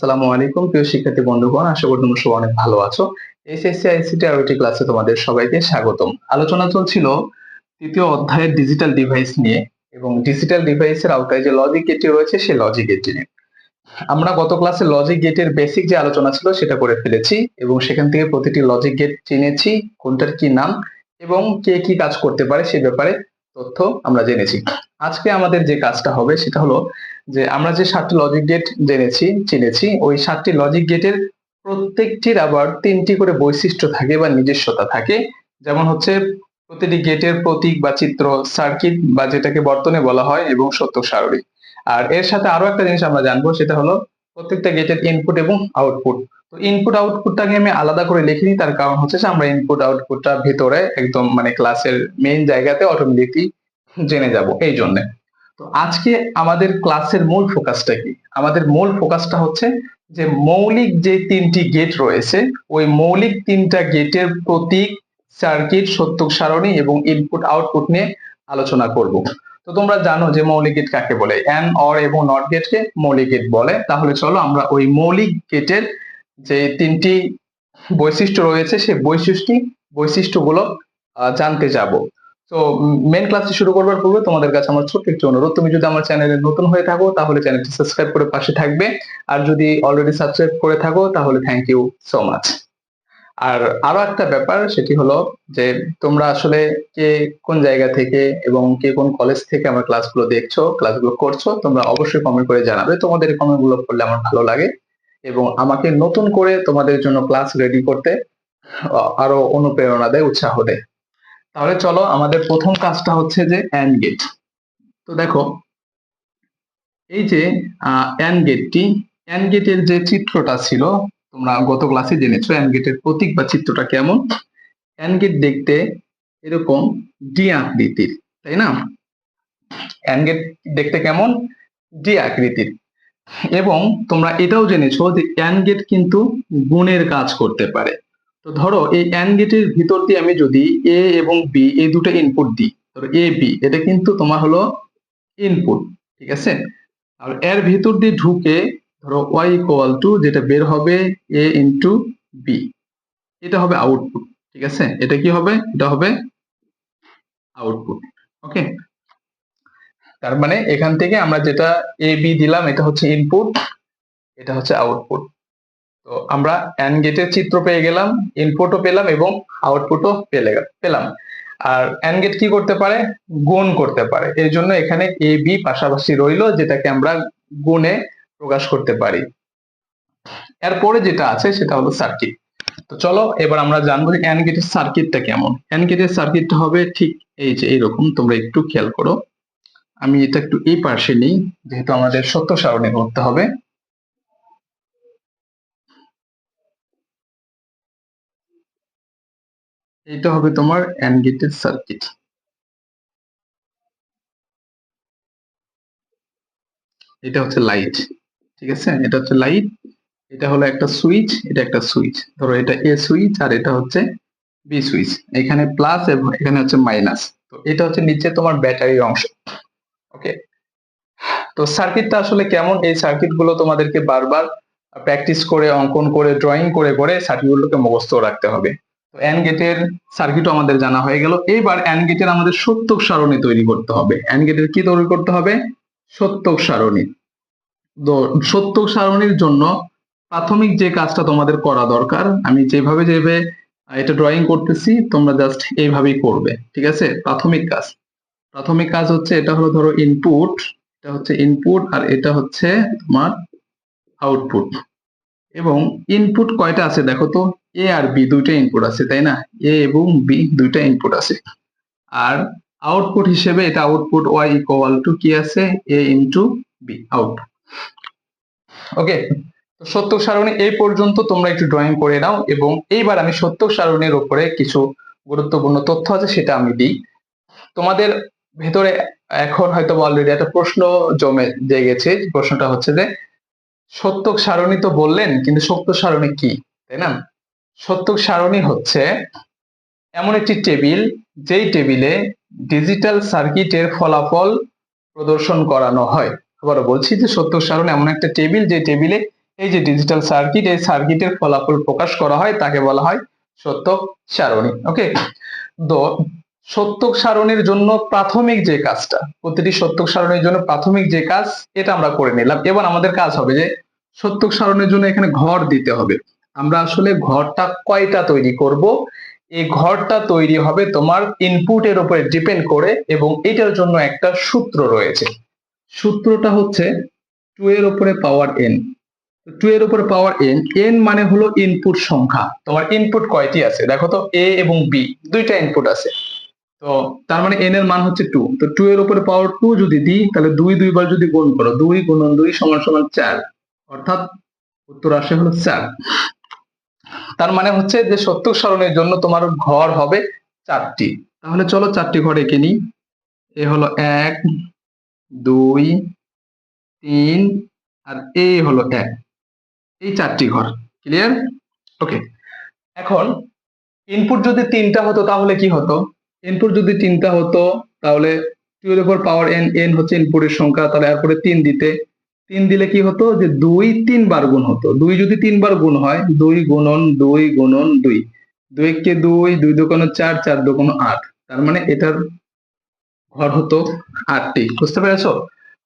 আসসালামু আলাইকুম প্রিয় শিক্ষার্থী বন্ধুগণ, আশা করি তোমরা সবাই অনেক ভালো আছো। এসএসসি আইসিটি আরওটি ক্লাসে তোমাদের সবাইকে স্বাগতম। আলোচনা চলছিল তৃতীয় অধ্যায়ের ডিজিটাল ডিভাইস নিয়ে এবং ডিজিটাল ডিভাইসের আওতায় যে লজিক গেটটি রয়েছে সেই লজিক গেটটি নিয়ে। আমরা গত ক্লাসে লজিক গেটের বেসিক যে আলোচনা ছিল সেটা করে ফেলেছি এবং সেখান থেকে প্রতিটি লজিক গেট চিনেছি, কোনটার কি নাম এবং কে কি কাজ করতে পারে সে ব্যাপারে তথ্য আমরা জেনেছি। আজকে আমাদের যে কাজটা হবে সেটা হলো যে আমরা যে 7টি লজিক গেট চিনেছি ওই 7টি লজিক গেটের প্রত্যেকটির আবার 3টি করে বৈশিষ্ট্য থাকে বা নিজস্বতা থাকে। যেমন হচ্ছে প্রতিটি গেটের প্রতীক বা চিত্র, সার্কিট বা যেটাকে বর্তনী বলা হয় এবং সত্য সারণী। আর এর সাথে আরো একটা জিনিস আমরা জানবো, সেটা হলো প্রত্যেকটা গেটের ইনপুট এবং আউটপুট। তো ইনপুট আউটপুটটাকে আমি আলাদা করে লিখিনি, তার কারণ হচ্ছে যে আমরা ইনপুট আউটপুটটা ভিতরে একদম মানে ক্লাসের মেইন জায়গাতে অটোমেটিকলি জেনে যাব এই জন্য। তো আজকে আমাদের ক্লাসের মূল ফোকাসটা কি? আমাদের মূল ফোকাসটা হচ্ছে যে মৌলিক যে 3টি গেট রয়েছে ওই মৌলিক 3টা গেটের প্রতীক, সার্কিট, সত্যক সারণী এবং ইনপুট আউটপুট নিয়ে আলোচনা করব। তো তোমরা জানো যে মৌলিক গেট কাকে বলে, অ্যান্ড, অর এবং নট গেটকে মৌলিক গেট বলে। তাহলে চলো আমরা ওই মৌলিক গেটের যে 3টি বৈশিষ্ট্য রয়েছে সেই বৈশিষ্ট্যগুলো জানতে যাব। তো মেন ক্লাসটি শুরু করবার পূর্বে তোমাদের কাছে আমার ছোট্ট একটি অনুরোধ, তুমি যদি আমার চ্যানেলে নতুন হয়ে থাকো তাহলে চ্যানেলটি সাবস্ক্রাইব করে পাশে থাকবে, আর যদি অলরেডি সাবস্ক্রাইব করে থাকো তাহলে থ্যাংক ইউ সো মাচ। আর আরো একটা ব্যাপার, সেটি হলো যে তোমরা আসলে কে কোন জায়গা থেকে এবং কে কোন কলেজ থেকে আমার ক্লাসগুলো দেখছো, ক্লাসগুলো করছো, তোমরা অবশ্যই কমেন্ট করে জানাবে। তোমাদের এই কমেন্টগুলো পড়লে আমার ভালো লাগে এবং আমাকে নতুন করে তোমাদের জন্য ক্লাস রেডি করতে আরো অনুপ্রেরণা দেয়, উৎসাহ দেয়। তাহলে চলো, আমাদের প্রথম কাজটা হচ্ছে যে অ্যান্ড গেট। তো দেখো, এই যে অ্যান্ড গেটের যে চিত্রটা ছিল তোমরা গত ক্লাসে জেনেছো অ্যান্ড গেটের প্রতীক বা চিত্রটা কেমন। অ্যান্ড গেট দেখতে এরকম ডি আকৃতির, তাই না? অ্যান্ড গেট দেখতে কেমন? ডি আকৃতির। এবং তোমরা এটাও জেনেছো যে অ্যান্ড গেট কিন্তু গুণের কাজ করতে পারে। তো ধরো এই অ্যান্ড গেটের ভিতর দিয়ে আমি যদি এ এবং বি এই দুটো ইনপুট দিই, ধরো এ বি, এটা কিন্তু তোমার হলো ইনপুট, ঠিক আছে? আর এর ভিতর দিয়ে ঢুকে ধরো y ইকুয়াল টু যেটা বের হবে a ইন্টু বি, এটা হবে আউটপুট, ঠিক আছে? এটা কি হবে? এটা হবে আউটপুট। ওকে, তার মানে এখান থেকে আমরা যেটা a b দিলাম এটা হচ্ছে ইনপুট, এটা হচ্ছে আউটপুট। তো আমরা অ্যান্ড গেটের চিত্র পেয়ে গেলাম, ইনপুটও পেলাম এবং আউটপুটও পেলাম। আর অ্যান্ড গেট কি করতে পারে? গুণ করতে পারে। এর জন্য এখানে এ বি পাশাপাশি রইলো, যেটাকে আমরা গুণে প্রকাশ করতে পারি। এরপরে যেটা আছে সেটা হলো সার্কিট। তো চলো এবার আমরা জানবো যে অ্যান্ড গেটের সার্কিটটা কেমন। অ্যান্ড গেটের সার্কিটটা হবে ঠিক এই যে এইরকম, তোমরা একটু খেয়াল করো। আমি এটা একটু এই পাশে নিই, যেহেতু আমাদের সত্য সারণী করতে হবে। এটা হবে তোমার অ্যান্ড গেটের সার্কিট। এটা হচ্ছে লাইট, ঠিক আছে? এটা হচ্ছে লাইট, এটা হলো একটা সুইচ, এটা একটা সুইচ। ধরো এটা এ সুইচ আর এটা হচ্ছে বি সুইচ, এখানে প্লাস এবং এখানে হচ্ছে মাইনাস। তো এটা হচ্ছে নিচে তোমার ব্যাটারির অংশ। ওকে, তো সার্কিটটা আসলে কেমন, এই সার্কিট গুলো তোমাদেরকে বারবার প্র্যাকটিস করে, অঙ্কন করে, ড্রয়িং করে করে সার্কিট গুলোকে মুখস্থ রাখতে হবে। তো অ্যান্ড গেটের সার্কিটও আমাদের জানা হয়ে গেল। এবার অ্যান্ড গেটের আমাদের সত্যক সারণী তৈরি করতে হবে। অ্যান্ড গেটের কি তৈরি করতে হবে? সত্যক সারণী। তো সত্যক সারণীর জন্য প্রাথমিক যে কাজটা তোমাদের করা দরকার, আমি যেভাবে যেভাবে এটা ড্রয়িং করতেছি তোমরা জাস্ট এইভাবেই করবে, ঠিক আছে? প্রাথমিক কাজ হচ্ছে, এটা হলো ধরো ইনপুট, এটা হচ্ছে ইনপুট আর এটা হচ্ছে তোমার আউটপুট। এবং ইনপুট কয়টা আছে দেখো তো, এ আর বি দুইটা ইনপুট আছে, তাই না? এ এবং বি দুইটা ইনপুট আছে। আর আউটপুট হিসেবে এটা আউটপুট y ইকুয়াল টু কি আছে? a into B output. Okay, তো সত্যক সারণী এই পর্যন্ত তোমরা একটু ড্রয়িং করে নাও এবং এইবার আমি সত্যক সারণীর উপরে কিছু গুরুত্বপূর্ণ তথ্য আছে সেটা আমি দিই। তোমাদের ভেতরে এখন হয়তো অলরেডি একটা প্রশ্ন জেগেছে। প্রশ্নটা হচ্ছে যে সত্যক সারণী তো বললেন, কিন্তু সত্যক সারণী কি, তাই না? সত্যক সারণী হচ্ছে এমন একটি টেবিল যেই টেবিলে ডিজিটাল সার্কিটের ফলাফল প্রদর্শন করানো হয়। আবারও বলছি যে সত্যক সারণী এমন একটা টেবিল যে টেবিলে এই যে ডিজিটাল সার্কিট, এই সার্কিটের ফলাফল প্রকাশ করা হয় তাকে বলা হয় সত্যক সারণী। ওকে, তো সত্যক সারণীর জন্য প্রাথমিক যে কাজটা, প্রতিটি সত্যক সারণীর জন্য প্রাথমিক যে কাজ, এটা আমরা করে নিলাম। এবার আমাদের কাজ হবে যে সত্যক সারণীর জন্য এখানে ঘর দিতে হবে। আমরা আসলে ঘরটা কয়টা তৈরি করব, এই ঘরটা তৈরি হবে তোমার ইনপুটের উপরে ডিপেন্ড করে, এবং এটার জন্য একটা সূত্র রয়েছে। সূত্রটা হচ্ছে 2 এর উপরে পাওয়ার n। 2 এর উপরে পাওয়ার n, n মানে হলো ইনপুট সংখ্যা। তোমার ইনপুট কয়টি আছে দেখো তো, a এবং b দুইটা ইনপুট আছে, তো তার মানে n এর মান হচ্ছে 2। তো 2 এর উপরে পাওয়ার 2 যদি দিই, তাহলে 2 দুইবার যদি গুণ করো, 2 গুণন 2 সমান সমান 4, অর্থাৎ উত্তর আসে হলো 4। তার মানে হচ্ছে যে সত্যক সারণীর জন্য তোমার ঘর হবে 4টি। তাহলে চলো 4টি ঘর এঁকে নিই। এ হলো 1, 2, 3 আর এই হলো 1, এই 4টি ঘর। ক্লিয়ার? ওকে, এখন ইনপুট যদি 3টা হতো তাহলে কি হতো? ইনপুট যদি 3টা হতো তাহলে 2 এর উপর পাওয়ার n, n হচ্ছে ইনপুটের সংখ্যা, তাহলে এরপরে 3 দিতে, 3 দিলে কি হতো যে 2 3 বার গুণ হতো। 2 যদি 3 বার গুণ হয়, 2 গুণন 2 গুণন 2, 2 কে 2, 2 দোকানো 4, 4 দোকানো 8, তার মানে এটার ঘর হতো 8টি। বুঝতে পেরেছো?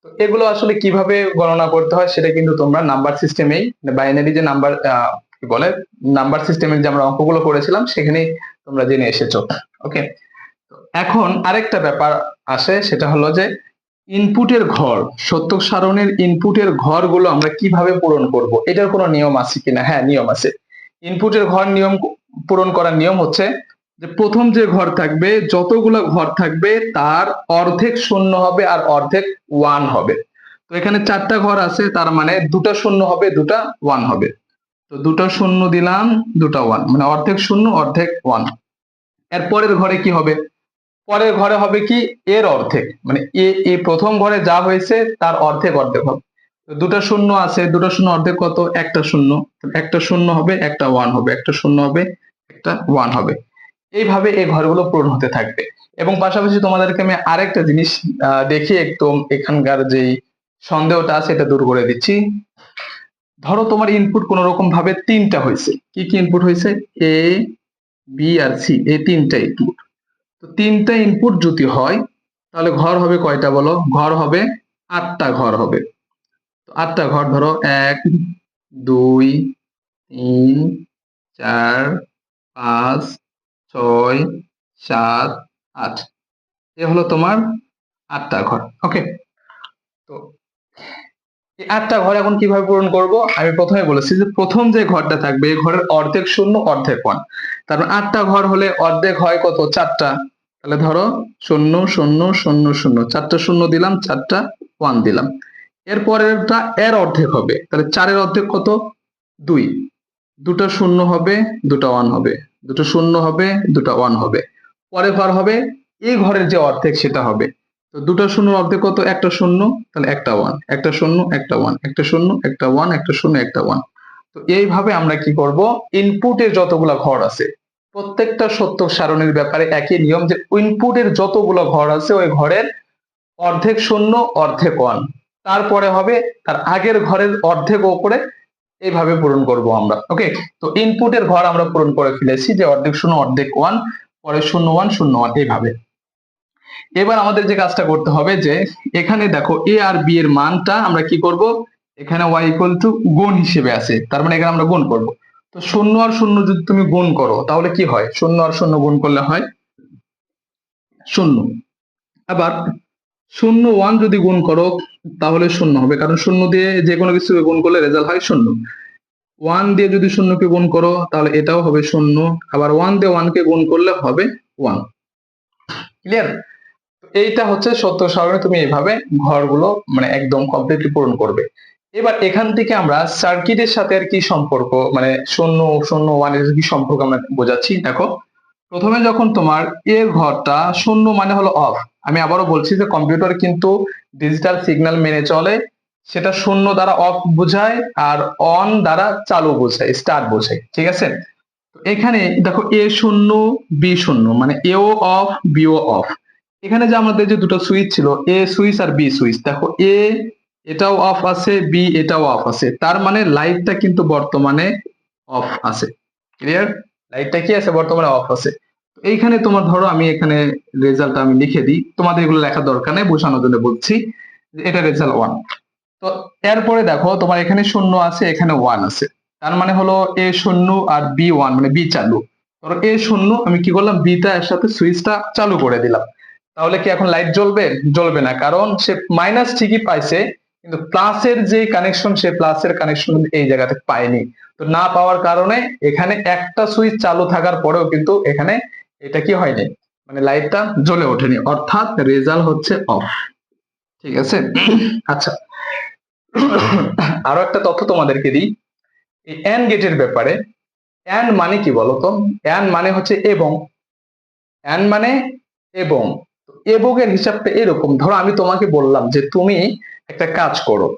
তো এগুলো আসলে কিভাবে গণনা করতে হয় সেটা কিন্তু তোমরা নাম্বার সিস্টেমেই, বাইনারি যে নাম্বার কি বলে, নাম্বার সিস্টেমের যে আমরা অঙ্কগুলো করেছিলাম সেখানেই তোমরা জেনে এসেছো। ওকে, এখন আরেকটা ব্যাপার আসে, সেটা হলো যে ইনপুটের ঘর, সত্যক সারণীর ইনপুটের ঘরগুলো আমরা কিভাবে পূরণ করব, এটার কোনো নিয়ম আছে কিনা? হ্যাঁ, নিয়ম আছে। ইনপুটের ঘর নিয়ম পূরণ করার নিয়ম হচ্ছে যে প্রথম যে ঘর থাকবে, যতগুলো ঘর থাকবে তার অর্ধেক শূন্য হবে আর অর্ধেক 1 হবে। তো এখানে 4টা ঘর আছে, তার মানে দুটা শূন্য হবে, দুটা 1 হবে। তো দুটা শূন্য দিলাম, দুটা 1, মানে অর্ধেক শূন্য অর্ধেক 1। এর পরের ঘরে কি হবে? পরের ঘরে হবে কি এর অর্ধেক, মানে এ প্রথম ঘরে যা হয়েছে তার অর্ধেক অর্ধেক হবে। তো দুটা শূন্য আছে, দুটা শূন্য অর্ধেক কত? একটা শূন্য, একটা শূন্য হবে একটা 1 হবে, একটা শূন্য হবে একটা 1 হবে। এইভাবে এই ঘরগুলো পূরণ হতে থাকবে। এবং পাশাপাশি তোমাদেরকে আমি আরেকটা জিনিস দেখিয়ে একদম এখানকার যেই সন্দেহটা আছে এটা দূর করে দিচ্ছি। ধরো তোমার ইনপুট কোন রকম ভাবে 3টা হয়েছে। কি কি ইনপুট হয়েছে? এ, বি আর সি, এই 3টা ইনপুট। তো 3টা ইনপুট যদি হয় তাহলে ঘর হবে কয়টা বলো? ঘর হবে 8টা ঘর হবে। তো 8টা ঘর ধরো, 1, 2, 3, 4, 5, 6, 7, 8, এ হলো তোমার 8টা ঘর। ওকে, তো এই 8টা ঘর এখন কিভাবে পূরণ করব? আমি প্রথমে বলেছি যে প্রথম যে ঘরটা থাকবে এই ঘরের অর্ধেক শূন্য অর্ধেক 1। তারপর 8টা ঘর হলে অর্ধেক হয় কত? 4টা। তাহলে ধরো 0 0 0 0, 4টা শূন্য দিলাম, 4টা 1 দিলাম। এর পরেরটা এর অর্ধেক হবে, তাহলে 4 এর অর্ধেক কত? 2। দুটো শূন্য হবে, দুটো 1 হবে, দুটো শূন্য হবে, দুটো 1 হবে। পরের ঘর হবে এই ঘরের যে অর্ধেক সেটা হবে। তো দুটো শূন্যর অর্ধেক কত? একটা শূন্য, তাহলে একটা 1, একটা শূন্য একটা 1, একটা শূন্য একটা 1, একটা শূন্য একটা 1। তো এইভাবে আমরা কি করব, ইনপুটের যতগুলো ঘর আছে প্রত্যেকটা সত্যক সারণীর ব্যাপারে একই নিয়ম, যে ইনপুটের যতগুলো ঘর আছে ওই ঘরের অর্ধেক শূন্য অর্ধেক 1, তারপরে হবে তার আগের ঘরের অর্ধেক ওপরে, এইভাবে পূরণ করব আমরা। ওকে, তো ইনপুটের ঘর আমরা পূরণ করে ফেলেছি, যে অর্ধেক শূন্য অর্ধেক 1, পরে 0 1 0 1, এইভাবে। এবার আমাদের যে কাজটা করতে হবে, যে এখানে দেখো এ আর বি এর মানটা আমরা কি করব, এখানে y গুণ হিসেবে আছে, তার মানে এখানে আমরা গুণ করব। তো 0 আর 0 যদি তুমি গুণ করো তাহলে কি হয়? 0 আর 0 গুণ করলে হয় 0। আবার 0 1 যদি গুণ করো তাহলে 0 হবে, কারণ 0 দিয়ে যে কোনো কিছু গুণ করলে রেজাল্ট হয় 0। 1 দিয়ে যদি 0 কে গুণ করো তাহলে এটাও হবে 0, আবার 1 দিয়ে 1 কে গুণ করলে হবে 1। ক্লিয়ার? এইটা হচ্ছে সত্য সারণী, তুমি এইভাবে ঘরগুলো মানে একদম কমপ্লিটলি পূরণ করবে। এবার এখান থেকে আমরা সার্কিটের সাথে আর কি সম্পর্ক, মানে 0 0 1 এর কি সম্পর্ক আমরা বোঝাচ্ছি। দেখো, প্রথমে যখন তোমার এ ঘরটা 0 মানে হলো অফ, আমি আবারও বলছি যে কম্পিউটার কিন্তু ডিজিটাল সিগন্যাল মেনে চলে, সেটা 0 দ্বারা অফ বোঝায় আর অন দ্বারা চালু বোঝায়, স্টার্ট বোঝায়। ঠিক আছে? তো এখানে দেখো এ 0 বি 0, মানে এও অফ বিও অফ। এখানে যে আমাদের যে দুটো সুইচ ছিল, এ সুইচ আর বি সুইচ, দেখো এ এটাও অফ আছে, বি এটাও অফ আছে, তার মানে লাইটটা কিন্তু বর্তমানে অফ আছে। ক্লিয়ার? লাইটটা কি আছে? বর্তমানে অফ আছে। এইখানে তোমার ধরো আমি এখানে রেজাল্ট আমি লিখে দিই, তোমাদের এগুলো লেখার দরকার নেই, বোঝানোর জন্য বলছি যে এটা রেজাল্ট 1। তো এরপরে দেখো তোমার এখানে 0 আছে, এখানে 1 আছে, তার মানে হলো এ 0 আর বি 1, মানে বি চালু। ধরো এ 0, আমি কি করলাম, বিটা এর সাথে সুইচটা চালু করে দিলাম। তাহলে কি এখন লাইট জ্বলবে? জ্বলবে না, কারণ সে মাইনাস ঠিকই পাইছে, কিন্তু প্লাসের যে কানেকশন, সে প্লাসের কানেকশন এই জায়গাতে পায়নি। তো না পাওয়ার কারণে এখানে একটা সুইচ চালু থাকার পরেও কিন্তু এখানে এটা কি হয়নি, মানে লাইটটা জ্বলে ওঠেনি, অর্থাৎ রেজাল্ট হচ্ছে অফ। ঠিক আছে? আচ্ছা, আরো একটা তথ্য তোমাদেরকে দিই এই এন্ড গেটের ব্যাপারে। এন্ড মানে কি বলতো? এন্ড মানে হচ্ছে এবং। এন্ড মানে এবং। এবং এর হিসাবটা এরকম, ধরো আমি তোমাকে বললাম যে তুমি একটা কাজ করো,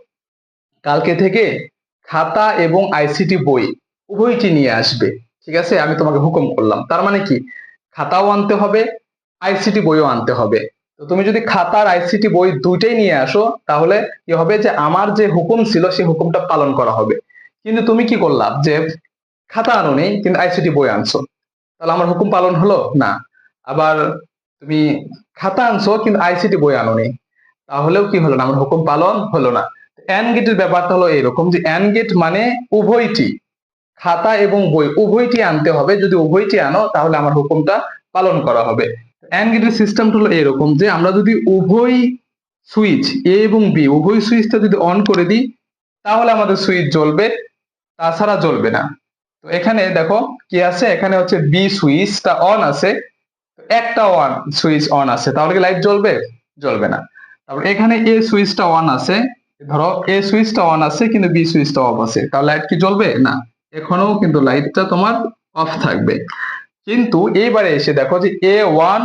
কালকে থেকে খাতা এবং আইসিটি বই উভয়টি নিয়ে আসবে। ঠিক আছে? আমি তোমাকে হুকুম করলাম, তার মানে কি খাতাও আনতে হবে, আইসিটি বইও আনতে হবে। তো তুমি যদি খাতা আর আইসিটি বই দুইটাই নিয়ে আসো, তাহলে কি হবে যে আমার যে হুকুম ছিল সেই হুকুমটা পালন করা হবে। কিন্তু তুমি কি করলা যে খাতা আনোনি কিন্তু আইসিটি বই আনছো, তাহলে আমার হুকুম পালন হলো না। আবার তুমি খাতা আনছো কিন্তু আইসিটি বই আনোনি, তাহলেও কি হলো না, আমার হুকুম পালন হলো না। এন্ড গেটের ব্যাপারটা হলো এরকম যে এন্ড গেট মানে উভয়টি, খাতা এবং বই উভয়টি আনতে হবে, যদি উভয়টি আনো তাহলে আমার হুকুমটা পালন করা হবে। এন্ড গেটের সিস্টেমটা হলো এরকম যে আমরা যদি উভয় সুইচ এ এবং বি উভয় সুইচটা যদি অন করে দিই, তাহলে আমাদের সুইচ জ্বলবে, তাছাড়া জ্বলবে না। তো এখানে দেখো কি আছে, এখানে হচ্ছে বি সুইচটা অন আছে, একটা ওয়ান সুইচ অন আছে, তাহলে কি লাইট জ্বলবে? জ্বলবে না। তারপর এখানে এ সুইচটা অন আছে, ধরো এ সুইচটা অন আছে কিন্তু বি সুইচটা অফ আছে, তাহলে লাইট কি জ্বলবে? না, এখনো কিন্তু লাইটটা তোমার অফ থাকবে। কিন্তু এইবারে এসে দেখো যে এ 1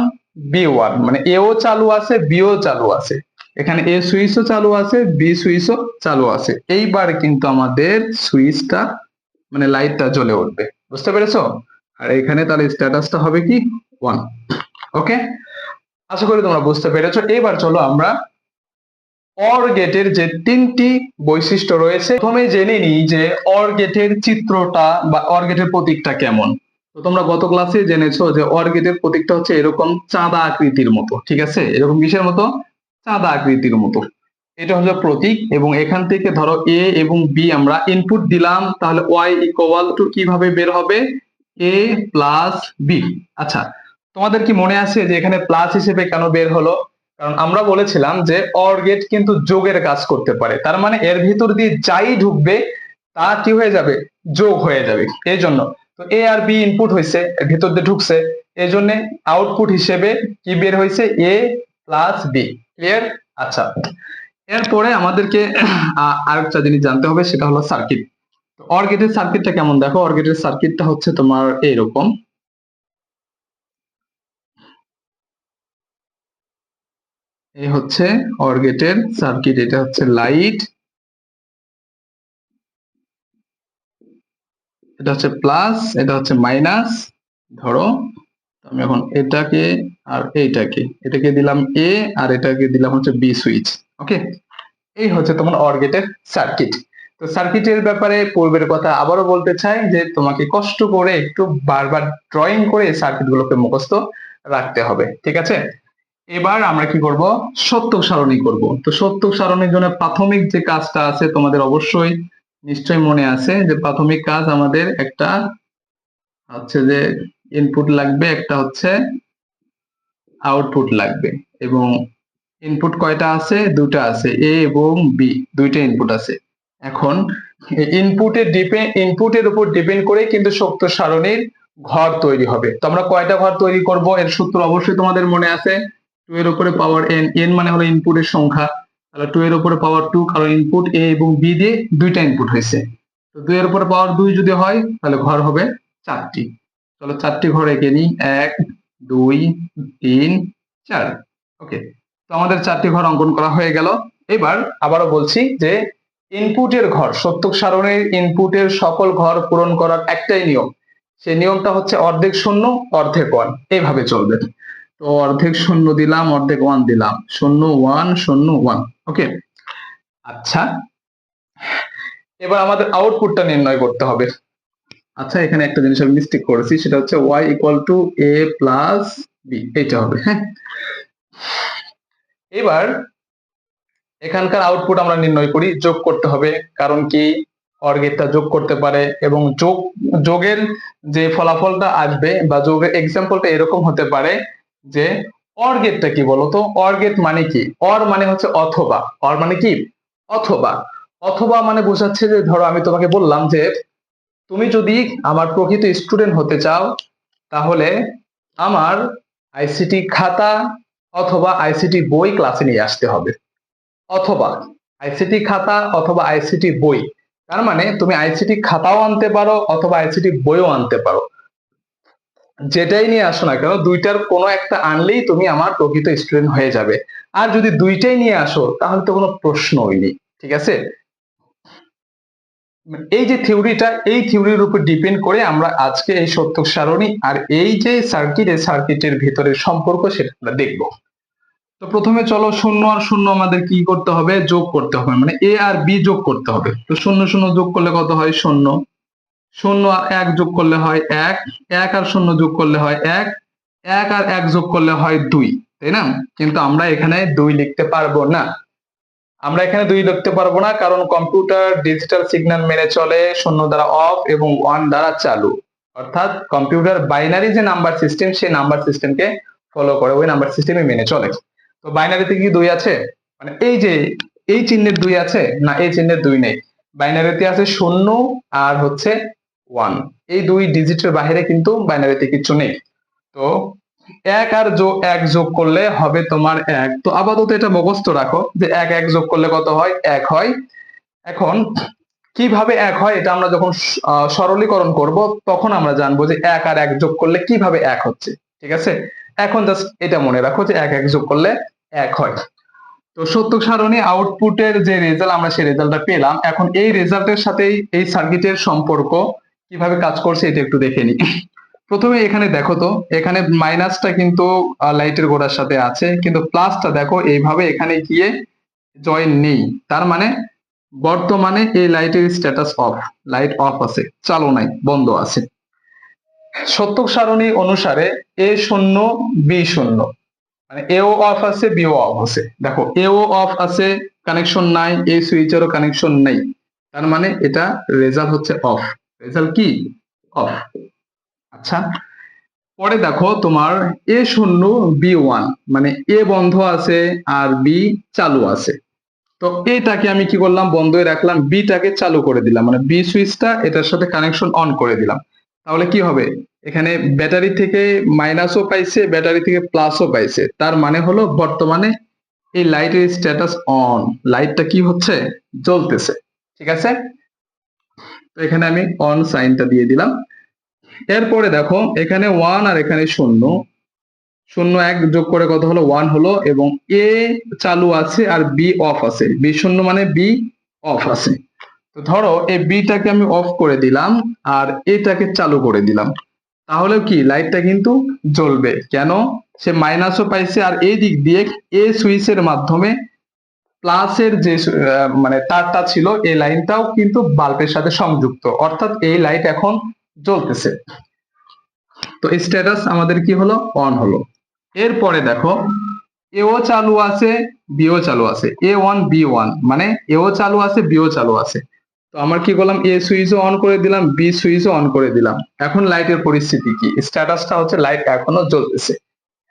বি 1, মানে এও চালু আছে বিও চালু আছে, এখানে এ সুইচও চালু আছে বি সুইচও চালু আছে, এইবার কিন্তু আমাদের সুইচটা মানে লাইটটা জ্বলে উঠবে। বুঝতে পেরেছো? আর এখানে তাহলে স্ট্যাটাসটা হবে কি 1। ওকে, আশা করি তোমরা বুঝতে পেরেছো। এবার চলো আমরা অর গেটের যে তিনটি বৈশিষ্ট্য রয়েছে, প্রথমে জেনে নিই যে অর গেটের চিত্রটা বা অর গেটের প্রতীকটা কেমন। তো তোমরা গত ক্লাসে জেনেছো যে অর গেটের প্রতীকটা হচ্ছে এরকম চাঁদা আকৃতির মতো। ঠিক আছে? এরকম কিসের মতো? চাঁদা আকৃতির মতো। এটা হলো প্রতীক, এবং এখান থেকে ধরো এ এবং বি আমরা ইনপুট দিলাম, তাহলে ওয়াই ইকুয়াল টু কিভাবে বের হবে? এ প্লাস বি। আচ্ছা, তোমাদের কি মনে আছে যে এখানে প্লাস হিসেবে কেন বের হলো? কারণ আমরা বলেছিলাম যে অর গেট কিন্তু যোগের কাজ করতে পারে, তার মানে এর ভিতর দিয়ে যাই ঢুকবে তা কি হয়ে যাবে? যোগ হয়ে যাবে। এই জন্য তো এ আর বি ইনপুট হয়েছে, এর ভিতর দিয়ে ঢুকছে, এই জন্য আউটপুট হিসেবে কি বের হয়েছে? এ প্লাস বি। ক্লিয়ার? আচ্ছা, এরপরে আমাদেরকে আরেকটা জিনিস জানতে হবে, সেটা হলো সার্কিট। অর গেটের সার্কিটটা কেমন দেখো, অর গেটের সার্কিটটা হচ্ছে তোমার এইরকম। এই হচ্ছে অর গেটের সার্কিট, এটা হচ্ছে লাইট, এটা হচ্ছে প্লাস, এটা হচ্ছে মাইনাস। ধরো আমি এখন এটাকে আর এটাকে দিলাম এ, আর এটাকে দিলাম হচ্ছে বি সুইচ। ওকে, এই হচ্ছে তোমার অর গেটের সার্কিট। তো সার্কিটের ব্যাপারে পূর্বের কথা আবারও বলতে চাই যে তোমাকে কষ্ট করে একটু বারবার ড্রয়িং করে এই সার্কিট গুলোকে মুখস্থ রাখতে হবে। ঠিক আছে? এবার আমরা কি করব? সত্যক সারণী করব। তো সত্যক সারণীর জন্য প্রাথমিক যে কাজটা আছে তোমাদের অবশ্যই নিশ্চয়ই মনে আছে, যে প্রাথমিক কাজ আমাদের একটা হচ্ছে যে ইনপুট লাগবে, একটা হচ্ছে আউটপুট লাগবে। এবং ইনপুট কয়টা আছে? দুটো আছে, এ এবং বি, দুইটা ইনপুট আছে। এখন ইনপুটের উপর ডিপেন্ড করে কিন্তু সত্য সারণীর ঘর তৈরি হবে। তো আমরা কয়টা ঘর তৈরি করব এর সূত্র অবশ্যই তোমাদের মনে আছে। 2 এর উপরে পাওয়ার n, n মানে হলো ইনপুটের সংখ্যা, তাহলে 2 এর উপরে পাওয়ার 2, কারণ ইনপুট এ এবং বি দিয়ে দুইটা ইনপুট হয়েছে। তো 2 এর উপরে পাওয়ার 2 যদি হয় তাহলে ঘর হবে 4টি। চলো 4টি ঘর এঁকে নিই, 1 2 3 4। ওকে, তো আমাদের 4টি ঘর অঙ্কন করা হয়ে গেল। এবার আবারও বলছি যে ইনপুটের ঘর, সত্যক সারণীর ইনপুটের সকল ঘর পূরণ করার একটাই নিয়ম, সেই নিয়মটা হচ্ছে অর্ধেক শূন্য অর্ধেক ওয়ান, এইভাবে চলবে। তো অর্ধেক শূন্য দিলাম, অর্ধেক ওয়ান দিলাম, শূন্য ওয়ান শূন্য ওয়ান। ওকে, আচ্ছা, এবার আমাদের আউটপুটটা নির্ণয় করতে হবে। আচ্ছা, এখানে একটা জিনিস আমি মিস্টেক করেছি, সেটা হচ্ছে y equal to a plus B, এইটা হবে। হ্যাঁ, এবার এখানকার আউটপুট আমরা নির্ণয় করি, যোগ করতে হবে। কারণ কি, অর গেটটা যোগ করতে পারে এবং যোগের যে ফলাফলটা আসবে বা যোগের এক্সাম্পলটা এরকম হতে পারে যে অর গেটটা কি বলতো, অর গেট মানে কি, অর মানে হচ্ছে অথবা, অর মানে কি অথবা, অথবা মানে বোঝাচ্ছে যে ধরো আমি তোমাকে বললাম যে তুমি যদি আমার প্রকৃত স্টুডেন্ট হতে চাও তাহলে আমার আইসিটি খাতা অথবা আইসিটি বই ক্লাসে নিয়ে আসতে হবে, অথবা আইসিটি খাতা অথবা আইসিটি বই। তার মানে তুমি আইসিটি খাতাও আনতে পারো অথবা আইসিটি বইও আনতে পারো, যেটাই নিয়ে আসো না কেন দুইটার কোনো একটা আনলেই তুমি আমার প্রকৃত স্টুডেন্ট হয়ে যাবে। আর যদি দুইটাই নিয়ে আসো তাহলে তো কোনো প্রশ্নই নেই। ঠিক আছে, এই যে থিওরিটা, এই থিওরির উপর ডিপেন্ড করে আমরা আজকে এই সত্যক সারণী আর এই যে সার্কিট, এই সার্কিটের ভিতরের সম্পর্ক সেটা আমরা দেখবো। তো প্রথমে চলো শূন্য আর শূন্য আমাদের কি করতে হবে, যোগ করতে হবে, মানে এ আর বি যোগ করতে হবে। তো শূন্য শূন্য যোগ করলে কত হয়, শূন্য। শূন্য আর এক যোগ করলে হয় এক, এক আর শূন্য যোগ করলে হয় এক, এক আর এক যোগ করলে হয় দুই, তাই না? কিন্তু আমরা এখানে দুই লিখতে পারবো না, আমরা এখানে দুই লিখতে পারবো না, কারণ কম্পিউটার ডিজিটাল সিগন্যাল মেনে চলে শূন্য দ্বারা অফ এবং ওয়ান দ্বারা চালু। অর্থাৎ কম্পিউটার বাইনারি যে নাম্বার সিস্টেম, সেই নাম্বার সিস্টেমকে ফলো করে, ওই নাম্বার সিস্টেমে মেনে চলে। তো বাইনারিতে কি দুই আছে, মানে এই যে এই চিহ্নের দুই আছে না, এই চিহ্নের দুই নেই। বাইনারিতে আছে শূন্য আর হচ্ছে ওয়ান, এই দুই ডিজিটের বাইরে কিন্তু বাইনারিতে কিছু নেই। তো এক আর এক যোগ করলে হবে তোমার এক। তো আপাতত এটা মুখস্থ রাখো যে এক এক যোগ করলে কত হয়, এক হয়। এখন কিভাবে এক হয় এটা আমরা যখন সরলীকরণ করব তখন আমরা জানবো যে এক আর এক যোগ করলে কিভাবে এক হচ্ছে। ঠিক আছে, এখন জাস্ট এটা মনে রাখো যে এক এক যোগ করলে এক হয়। তো সত্যক সারণী আউটপুটের যে রেজাল্ট, আমরা সেই রেজাল্টটা পেলাম। এখন এই রেজাল্টের সাথেই এই সার্কিটের সম্পর্ক কিভাবে কাজ করছে এটা একটু দেখে নিই। প্রথমে এখানে দেখো তো, এখানে মাইনাসটা কিন্তু লাইটের গোড়ার সাথে আছে, কিন্তু প্লাসটা দেখো এইভাবে এখানে গিয়ে জয়েন নেই। তার মানে বর্তমানে এই লাইটের স্ট্যাটাস অফ, লাইট অফ আছে, চালু নাই, বন্ধ আছে। সত্যক সারণী অনুসারে এ শূন্য বি শূন্য, মানে এও অফ আছে বিও অফ আছে। দেখো এও অফ আছে, কানেকশন নাই, এই সুইচেরও কানেকশন নাই, তার মানে এটা রেজাল্ট হচ্ছে অফ, রেজাল্ট কি অফ। আচ্ছা, পরে দেখো তোমার এ শূন্য বি ওয়ান, মানে এ বন্ধ আছে আর বি চালু আছে। তো এটাকে আমি কি করলাম, বন্ধই রাখলাম, বিটাকে চালু করে দিলাম, মানে বি সুইচটা এটার সাথে কানেকশন অন করে দিলাম। তাহলে কি হবে, এখানে ব্যাটারি থেকে মাইনাসও পাইছে, ব্যাটারি থেকে প্লাসও পাইছে, তার মানে হলো বর্তমানে এই লাইটের স্ট্যাটাস অন, লাইটটা কি হচ্ছে, জ্বলতেছে। ঠিক আছে, তো এখানে আমি অন সাইনটা দিয়ে দিলাম। এরপরে দেখো এখানে ওয়ান আর এখানে শূন্য, শূন্য এক যোগ করে কত হলো, ওয়ান হলো, এবং এ চালু আছে আর বি অফ আছে, বি শূন্য মানে বি অফ আছে। তো ধরো এই বিটাকে আমি অফ করে দিলাম আর এটাকে চালু করে দিলাম, তাহলে কি লাইটটা কিন্তু জ্বলবে। কেন, সে মাইনাসও পাইছে আর এই দিক দিয়ে এ সুইচের মাধ্যমে প্লাসের যে মানে তারটা ছিল, এই লাইনটাও কিন্তু বাল্বের সাথে সংযুক্ত, অর্থাৎ এই লাইট এখন জ্বলতেছে। তো স্ট্যাটাস আমাদের কি হলো, অন হলো। এরপরে দেখো এও চালু আছে বিও চালু আছে, এ ওয়ান বি ওয়ান, মানে এও চালু আছে বিও চালু আছে। তো আমার কি করলাম, এ সুইচও অন করে দিলাম, বি সুইচও অন করে দিলাম। এখন লাইটের পরিস্থিতি কি, স্ট্যাটাসটা হচ্ছে লাইট এখনো জ্বলতেছে।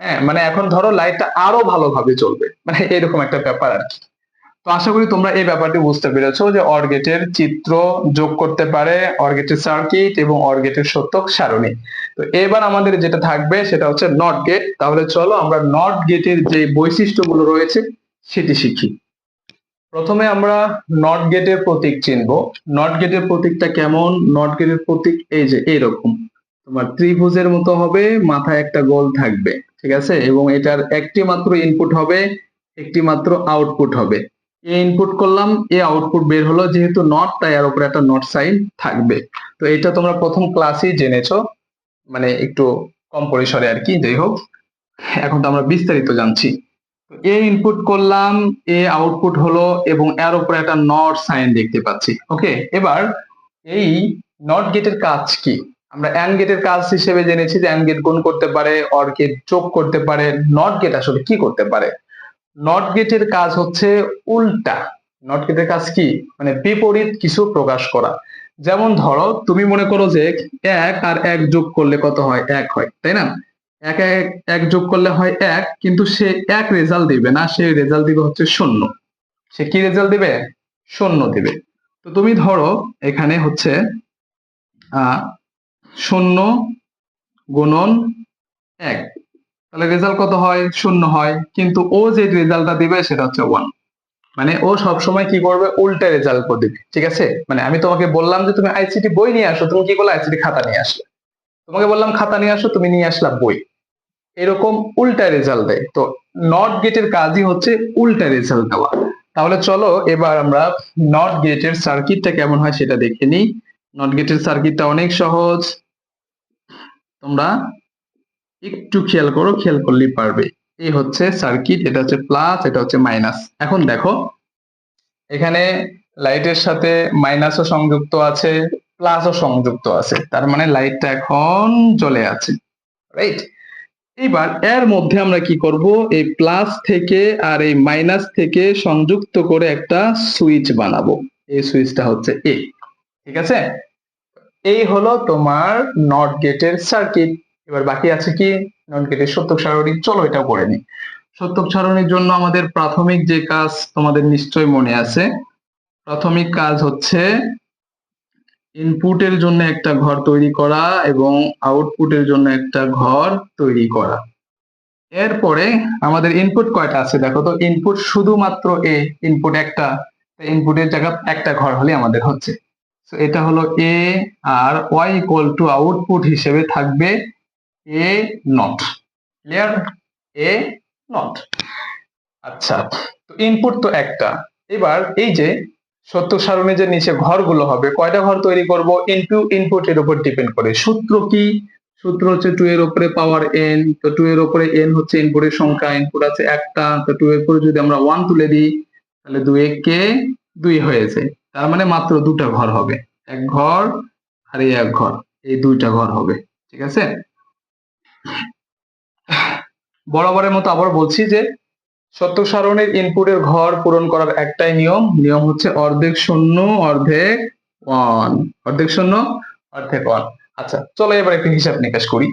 হ্যাঁ, মানে এখন ধরো লাইটটা আরো ভালোভাবে চলবে, মানে এরকম একটা ব্যাপার আর কি। তো আশা করি তোমরা এই ব্যাপারটি বুঝতে পেরেছো যে অর গেটের চিত্র যোগ করতে পারে, অর গেটের সার্কিট এবং অর গেটের সত্যক সারণী। তো এবার আমাদের যেটা থাকবে সেটা হচ্ছে নট গেট। তাহলে চলো আমরা নট গেটের যে বৈশিষ্ট্যগুলো রয়েছে সেটি শিখি। প্রথমে আমরা নট গেটের প্রতীক চিনবো। নট গেটের প্রতীকটা কেমন, নট গেটের প্রতীক এই যে এইরকম, তোমার ত্রিভুজের মতো হবে, মাথায় একটা গোল থাকবে। ঠিক আছে, এবং এটার একটি মাত্র ইনপুট হবে, একটি মাত্র আউটপুট হবে। এ ইনপুট করলাম, এ আউটপুট বের হলো, যেহেতু নট তাই এর উপরে একটা নট সাইন থাকবে। তো এটা তোমরা প্রথম ক্লাসেই জেনেছো, মানে একটু কম পরিসরে আর কি, যাই হোক। এখন তো আমরা বিস্তারিত জানছি। এ ইনপুট করলাম, এ আউটপুট হলো এবং এর উপরে একটা নট সাইন দেখতে পাচ্ছি। ওকে, এবার এই নট গেটের কাজ কি? আমরা অ্যান্ড গেটের কাজ হিসেবে জেনেছি যে অ্যান্ড গেট গুণ করতে পারে, অর গেট যোগ করতে পারে। নট গেট আসলে কি করতে পারে? নট গেটের কাজ হচ্ছে উল্টা। নট গেটের কাজ কি? মানে বিপরীত কিছু প্রকাশ করা। যেমন ধরো তুমি মনে করো যে এক আর এক যোগ করলে কত হয়? এক হয়, তাই না? এক এক এক যোগ করলে হয় এক, কিন্তু সে এক রেজাল্ট দিবে না, সে রেজাল্ট দিবে হচ্ছে শূন্য। সে কি রেজাল্ট দিবে? শূন্য দিবে। তো তুমি ধরো এখানে হচ্ছে শূন্য গুণন এক, তাহলে রেজাল্ট কত হয়? শূন্য হয়। কিন্তু ও যে রেজাল্টটা দিবে সেটা হচ্ছে ওয়ান। মানে ও সবসময় কি করবে? উল্টা রেজাল্ট করে দিবে। ঠিক আছে? মানে আমি তোমাকে বললাম যে তুমি আইসিটি বই নিয়ে আসো, তুমি কি করলে? আইসিটি খাতা নিয়ে আসলে। তোমাকে বললাম খাতা নিয়ে আসো, তুমি নিয়ে আসলা বই। এরকম উল্টা রেজাল্ট দেয়। তো নট গেটের কাজই হচ্ছে উল্টা রেজাল্ট দেওয়া। তাহলে চলো এবার আমরা নট গেটের সার্কিটটা কেমন হয় সেটা দেখে নিই। নট গেটের সার্কিটটা অনেক সহজ, তোমরা একটু খেয়াল করো, খেয়াল করলেই পারবে। এই হচ্ছে সার্কিট, এটা হচ্ছে প্লাস, এটা হচ্ছে মাইনাস। এখন দেখো এখানে লাইটের সাথে মাইনাসও সংযুক্ত আছে, প্লাসও সংযুক্ত আছে, তার মানে লাইটটা এখন জ্বলে আছে, রাইট? এইবার এর মধ্যে আমরা কি করব? এই প্লাস থেকে আর এই মাইনাস থেকে সংযুক্ত করে একটা সুইচ বানাবো। এই সুইচটা হচ্ছে এ। ঠিক আছে? এই হলো তোমার নট গেটের সার্কিট। এবার বাকি আছে কি? নট গেটের সত্যক সারণী। চলো এটা করে নিই। সত্যক সারণীর জন্য আমাদের প্রাথমিক যে কাজ তোমাদের নিশ্চয় মনে আছে। প্রাথমিক কাজ হচ্ছে ইনপুটের জন্য একটা ঘর তৈরি করা এবং আউটপুটের জন্য একটা ঘর তৈরি করা। এরপরে আমাদের ইনপুট কয়টা আছে দেখো তো। ইনপুট শুধুমাত্র এ, ইনপুট একটা, ইনপুটের জায়গা একটা ঘর হলে আমাদের হচ্ছে। তো এটা হলো এ, আর ওয়াই ইকুয়াল টু আউটপুট হিসেবে থাকবে এ নট। ক্লিয়ার? A not. আচ্ছা, তো ইনপুট তো একটা। এবার এই যে সত্য সারণী যে নিচে ঘরগুলো হবে, কয়টা ঘর তৈরি করব? ইনপুটের উপর ডিপেন্ড করে। সূত্র কি? সূত্র হচ্ছে 2 এর উপরে পাওয়ার n। তো 2 এর উপরে n হচ্ছে ইনপুটের সংখ্যা, ইনপুট আছে একটা, তো 2 এর উপরে যদি আমরা 1 তুলে দিই তাহলে 2 কে 2 হয়েছে। তার মানে মাত্র দুটা ঘর হবে, এক ঘর আর এই এক ঘর, এই দুইটা ঘর হবে। ঠিক আছে? বরাবরের মতো আবার বলছি যে সত্য সারণীর ইনপুটের ঘর পূরণ করার একটাই নিয়ম, নিয়ম হচ্ছে অর্ধেক শূন্য অর্ধেক ওয়ান। অর্ধেক শূন্য অর্ধেক ওয়ান। আচ্ছা চলো এবার একটু হিসাব নিকাশ করি।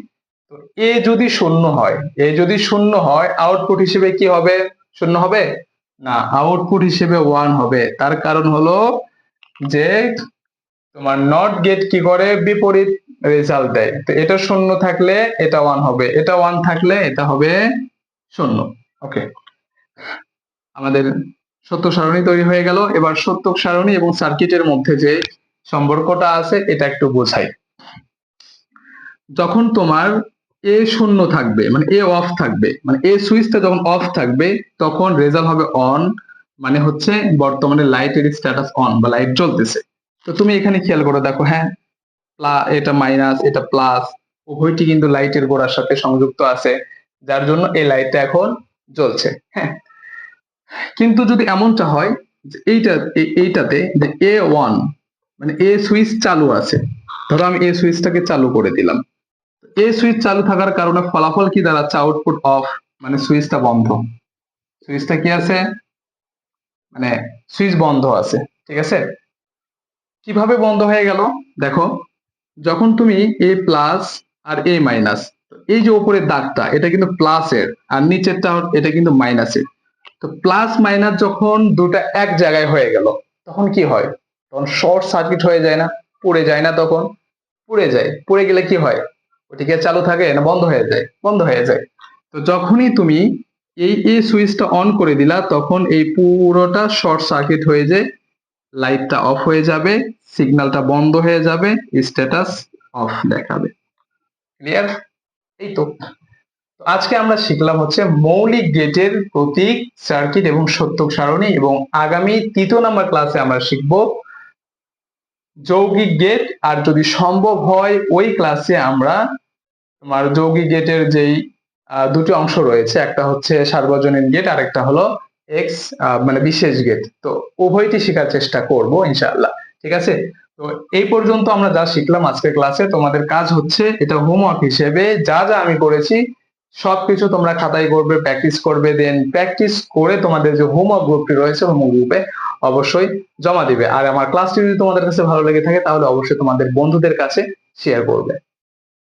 তো এ যদি শূন্য হয়, এ যদি শূন্য হয়, আউটপুট হিসেবে কি হবে? শূন্য হবে না, আউটপুট হিসেবে ওয়ান হবে। তার কারণ হলো যে তোমার নট গেট কি করে? বিপরীত রেজাল্ট দেয়। তো এটা শূন্য থাকলে এটা ওয়ান হবে, এটা ওয়ান থাকলে এটা হবে শূন্য। ওকে, আমাদের সত্যক সারণী তৈরি হয়ে গেল। এবার সত্যক সারণী এবং সার্কিটের মধ্যে যে সম্পর্কটা আছে এটা একটু বোঝাই। যখন তোমার এ শূন্য থাকবে, মানে এ অফ থাকবে, মানে এ সুইচটা যখন অফ থাকবে তখন রেজাল্ট হবে অন, মানে হচ্ছে বর্তমানে লাইটের স্ট্যাটাস অন বা লাইট জ্বলতেছে। তো তুমি এখানে খেয়াল করে দেখো, হ্যাঁ এটা মাইনাস এটা প্লাস, উভয়টি কিন্তু লাইটের গোড়ার সাথে সংযুক্ত আছে, যার জন্য এই লাইটটা এখন জ্বলছে। হ্যাঁ, কিন্তু যদি এমনটা হয় যে এইটাতে যে এ ওয়ান, মানে এ সুইচ চালু আছে, ধরো আমি এ সুইচটাকে চালু করে দিলাম, এ সুইচ চালু থাকার কারণে ফলাফল কি দাঁড়াচ্ছে? আউটপুট অফ, মানে সুইচটা বন্ধ। সুইচটা কি আছে? মানে সুইচ বন্ধ আছে। ঠিক আছে? কিভাবে বন্ধ হয়ে গেল দেখো, যখন তুমি এ প্লাস আর এ মাইনাস, এই যে উপরের দাগটা এটা কিন্তু প্লাসের আর নিচেরটা এটা কিন্তু মাইনাসের। তো প্লাস মাইনাস যখন দুটা এক জায়গায় হয়ে গেল তখন কি হয়? তখন শর্ট সার্কিট হয়ে যায় না? পুড়ে যায় না? তখন পুড়ে যায়। পুড়ে গেলে কি হয়? ওটিকে চালু থাকে না বন্ধ হয়ে যায়? বন্ধ হয়ে যায়। তো যখনই তুমি এই সুইচটা অন করে দিলা তখন এই পুরোটা শর্ট সার্কিট হয়ে যায়, লাইটটা অফ হয়ে যাবে, সিগন্যালটা বন্ধ হয়ে যাবে, স্ট্যাটাস অফ দেখাবে। ক্লিয়ার? এই তো। আজকে আমরা শিখলাম হচ্ছে মৌলিক গেটের প্রতীক, সার্কিট এবং সত্যক সারণী, এবং আগামী 3য় নাম্বার ক্লাসে আমরা শিখব যৌগিক গেট। আর যদি সম্ভব হয় ওই ক্লাসে আমরা তোমার যৌগিক গেটের যেই দুটি অংশ রয়েছে, একটা হচ্ছে সার্বজনীন গেট আর একটা হলো এক্স মানে বিশেষ গেট। তো উভয়টি শেখার চেষ্টা করব ইনশাআল্লাহ। ঠিক আছে, তো এই পর্যন্ত আমরা যা শিখলাম আজকের ক্লাসে, তোমাদের কাজ হচ্ছে এটা হোমওয়ার্ক হিসেবে যা যা আমি করেছি সবকিছু তোমরা খাতায় করবে, প্র্যাকটিস করবে, দেন প্র্যাকটিস করে তোমাদের যে হোমওয়ার্ক গ্রুপটি রয়েছে হোমওয়ার্ক গ্রুপে অবশ্যই জমা দিবে। আর আমার ক্লাসটি যদি তোমাদের কাছে ভালো লেগে থাকে তাহলে অবশ্যই তোমাদের বন্ধুদের কাছে শেয়ার করবে।